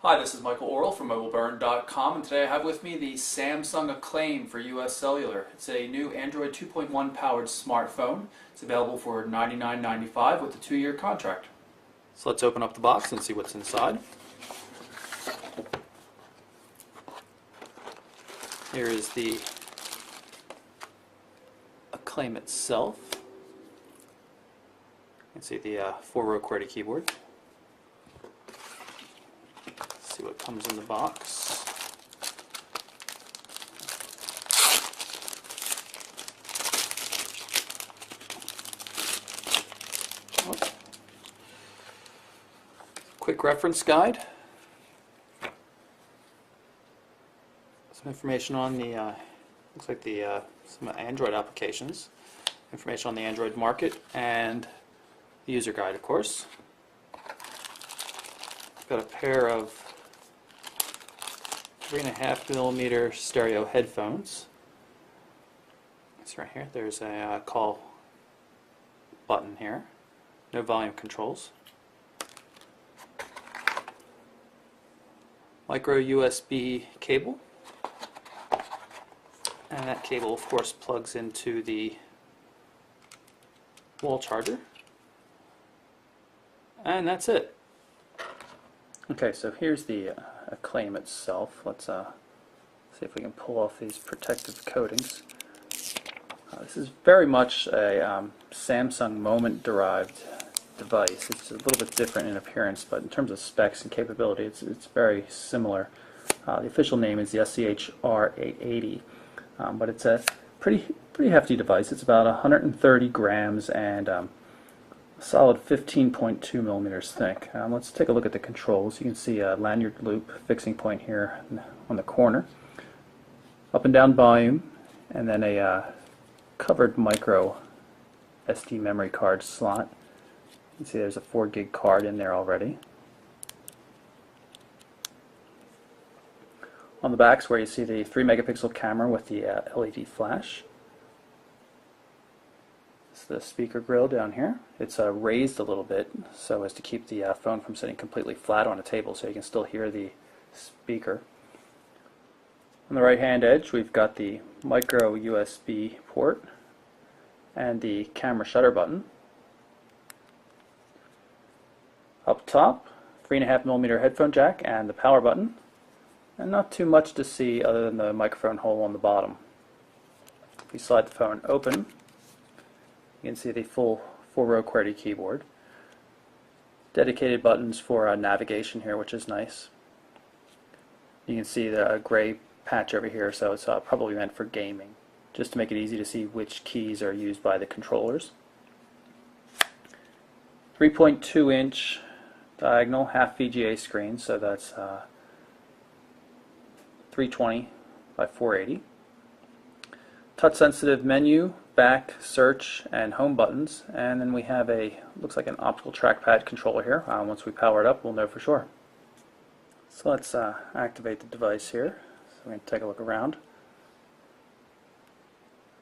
Hi, this is Michael Orrell from MobileBurn.com, and today I have with me the Samsung Acclaim for US Cellular. It's a new Android 2.1 powered smartphone. It's available for $99.95 with a 2-year contract. So let's open up the box and see what's inside. Here is the Acclaim itself. You can see the 4-row QWERTY keyboard. See what comes in the box. Quick reference guide. Some information on the looks like the some Android applications. Information on the Android market and the user guide, of course. Got a pair of 3.5mm stereo headphones. It's right here. There's a call button here. No volume controls. Micro USB cable. And that cable, of course, plugs into the wall charger. And that's it. Okay, so here's the Acclaim itself. Let's see if we can pull off these protective coatings. This is very much a Samsung Moment-derived device. It's a little bit different in appearance, but in terms of specs and capability, it's very similar. The official name is the SCHR880, but it's a pretty hefty device. It's about 130 grams and solid 15.2 millimeters thick. Let's take a look at the controls. You can see a lanyard loop fixing point here on the corner. Up and down volume, and then a covered micro SD memory card slot. You can see there's a 4 gig card in there already. On the back's where you see the 3 megapixel camera with the LED flash. The speaker grill down here. It's raised a little bit so as to keep the phone from sitting completely flat on a table, so you can still hear the speaker. On the right hand edge we've got the micro USB port and the camera shutter button. Up top, 3.5mm headphone jack and the power button, and not too much to see other than the microphone hole on the bottom. If we slide the phone open, you can see the full 4-row QWERTY keyboard. Dedicated buttons for navigation here, which is nice. You can see the gray patch over here, so it's probably meant for gaming, just to make it easy to see which keys are used by the controllers. 3.2-inch diagonal half VGA screen, so that's 320 by 480. Touch-sensitive menu, back, search, and home buttons, and then we have looks like an optical trackpad controller here. Once we power it up, we'll know for sure. So let's activate the device here. So we're going to take a look around.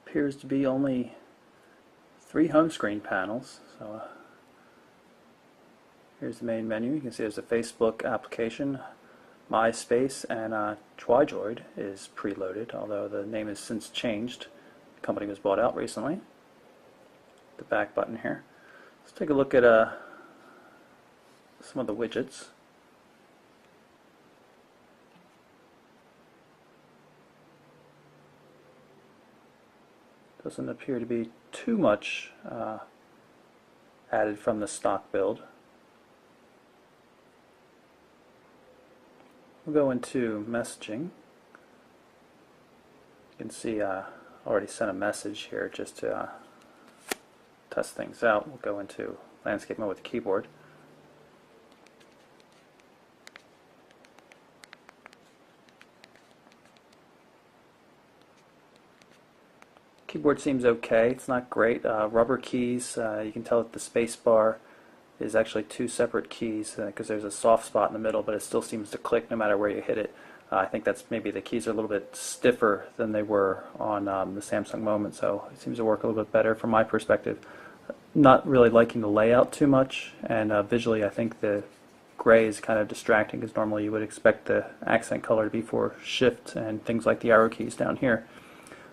Appears to be only 3 home screen panels. So here's the main menu. You can see there's a Facebook application, MySpace, and TwiDroid is preloaded, although the name has since changed. The company was bought out recently. The back button here. Let's take a look at some of the widgets. Doesn't appear to be too much added from the stock build. We'll go into messaging. You can see I already sent a message here just to test things out. We'll go into landscape mode with the keyboard. Keyboard seems okay. It's not great. Rubber keys. You can tell that the space bar is actually 2 separate keys because there's a soft spot in the middle, but it still seems to click no matter where you hit it. I think that's maybe the keys are a little bit stiffer than they were on the Samsung Moment, so it seems to work a little bit better from my perspective. Not really liking the layout too much, and visually I think the gray is kind of distracting because normally you would expect the accent color to be for shift and things like the arrow keys down here.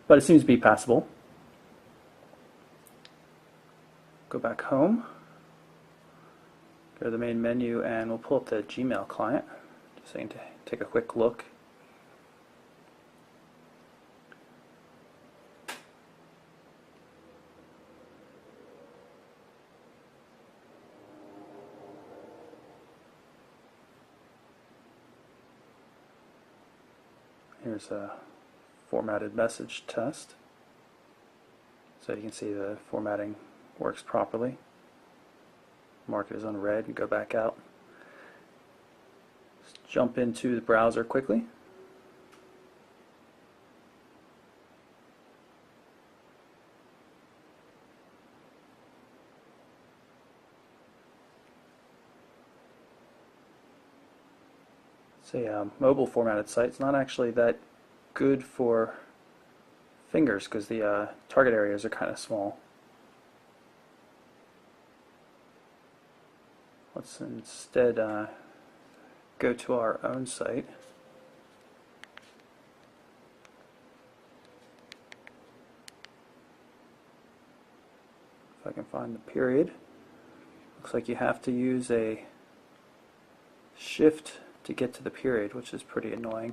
But it seems to be passable. Go back home, go to the main menu, and we'll pull up the Gmail client just so you can take a quick look. Here's a formatted message test. So you can see the formatting works properly. Mark it as unread and go back out. Let's jump into the browser quickly. It's a mobile formatted site. It's not actually that good for fingers because the target areas are kind of small. Let's instead go to our own site. If I can find the period. Looks like you have to use a shift to get to the period, which is pretty annoying.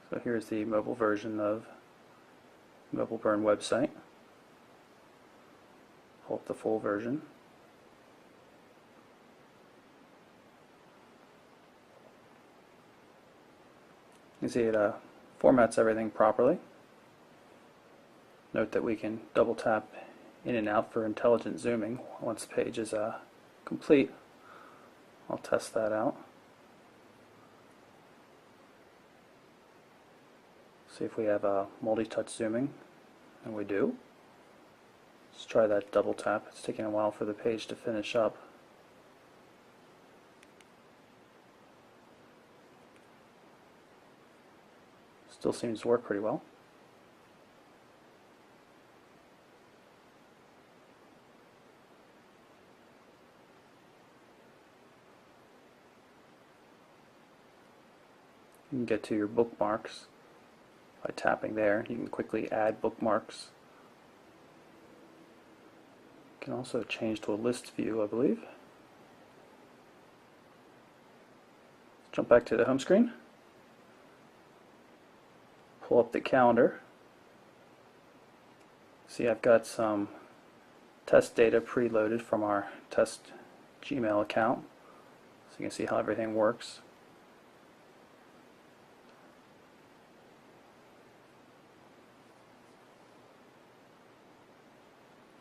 So here's the mobile version of Mobile Burn website. Pull up the full version. You can see it formats everything properly. Note that we can double tap in and out for intelligent zooming once the page is complete. I'll test that out. See if we have multi-touch zooming, and we do. Let's try that double tap. It's taking a while for the page to finish up. Still seems to work pretty well. You can get to your bookmarks by tapping there. You can quickly add bookmarks. You can also change to a list view, I believe. Let's jump back to the home screen. Pull up the calendar. See, I've got some test data preloaded from our test Gmail account, so you can see how everything works.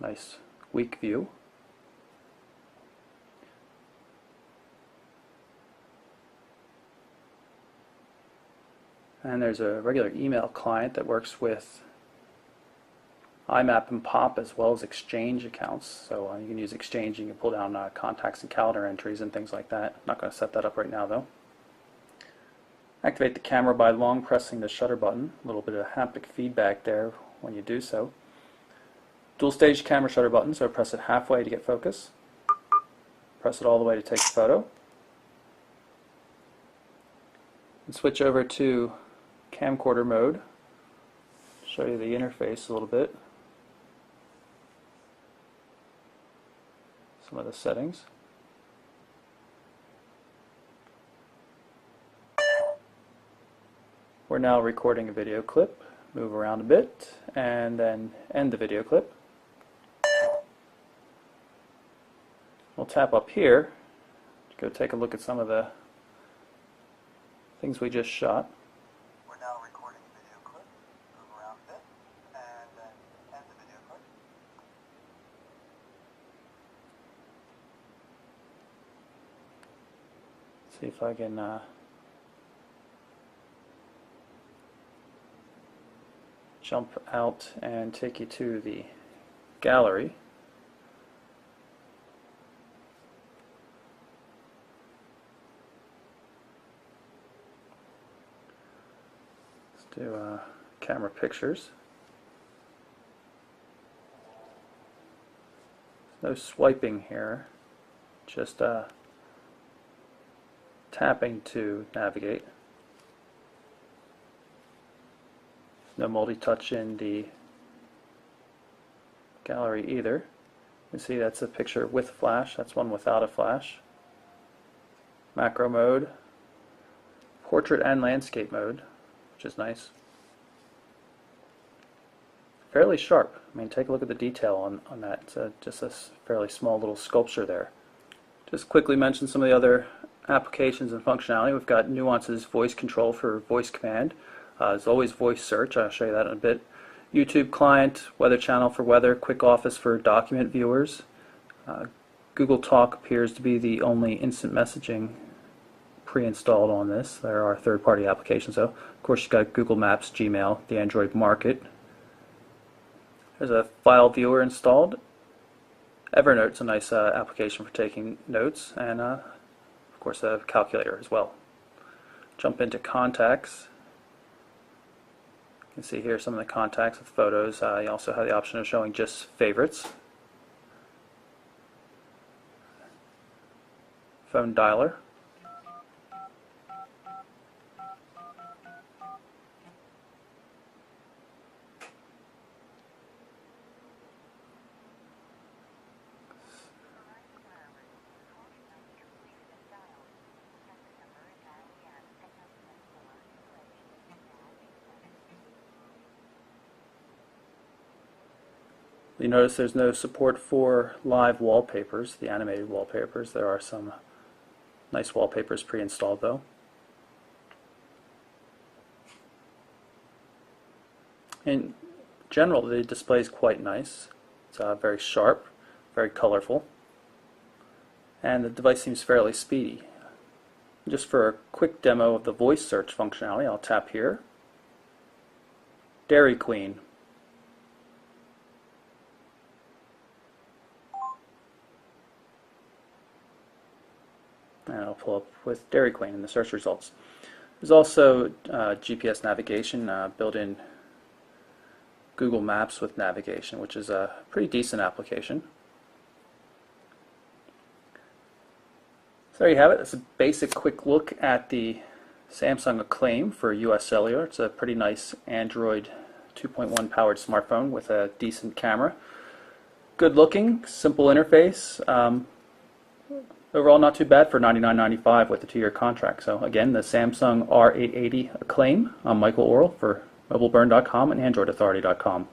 Nice week view. And there's a regular email client that works with IMAP and POP as well as Exchange accounts. So you can use Exchange, you can pull down contacts and calendar entries and things like that. I'm not going to set that up right now though. Activate the camera by long pressing the shutter button. A little bit of haptic feedback there when you do so. Dual stage camera shutter button, so press it halfway to get focus. Press it all the way to take the photo. And switch over to camcorder mode. Show you the interface a little bit. Some of the settings. We're now recording a video clip. Move around a bit and then end the video clip. We'll tap up here to go take a look at some of the things we just shot. We're now recording a video clip. Move around a bit and then end the video clip. See if I can jump out and take you to the gallery. Let's do camera pictures. No swiping here, just tapping to navigate. No multi-touch in the gallery either. You see that's a picture with flash, that's one without a flash. Macro mode, portrait and landscape mode, which is nice. Fairly sharp. I mean, take a look at the detail on that. It's just a fairly small little sculpture there. Just quickly mention some of the other applications and functionality. We've got Nuance's voice control for voice command. There's always voice search. I'll show you that in a bit. YouTube client, Weather Channel for weather, Quick Office for document viewers. Google Talk appears to be the only instant messaging pre-installed on this. There are third-party applications though. Of course, you've got Google Maps, Gmail, the Android Market. There's a file viewer installed. Evernote's a nice application for taking notes, and of course a calculator as well. Jump into contacts. You can see here some of the contacts with photos. You also have the option of showing just favorites. Phone dialer. You notice there's no support for live wallpapers, the animated wallpapers. There are some nice wallpapers pre-installed though. In general, the display is quite nice. It's very sharp, very colorful, and the device seems fairly speedy. Just for a quick demo of the voice search functionality, I'll tap here. Dairy Queen. And I'll pull up with Dairy Queen in the search results. There's also GPS navigation, built-in Google Maps with navigation, which is a pretty decent application. So there you have it. That's a basic quick look at the Samsung Acclaim for US Cellular. It's a pretty nice Android 2.1 powered smartphone with a decent camera. Good looking, simple interface. Overall, not too bad for $99.95 with a 2-year contract. So again, the Samsung R880 Acclaim. I'm Michael Orrell for MobileBurn.com and AndroidAuthority.com.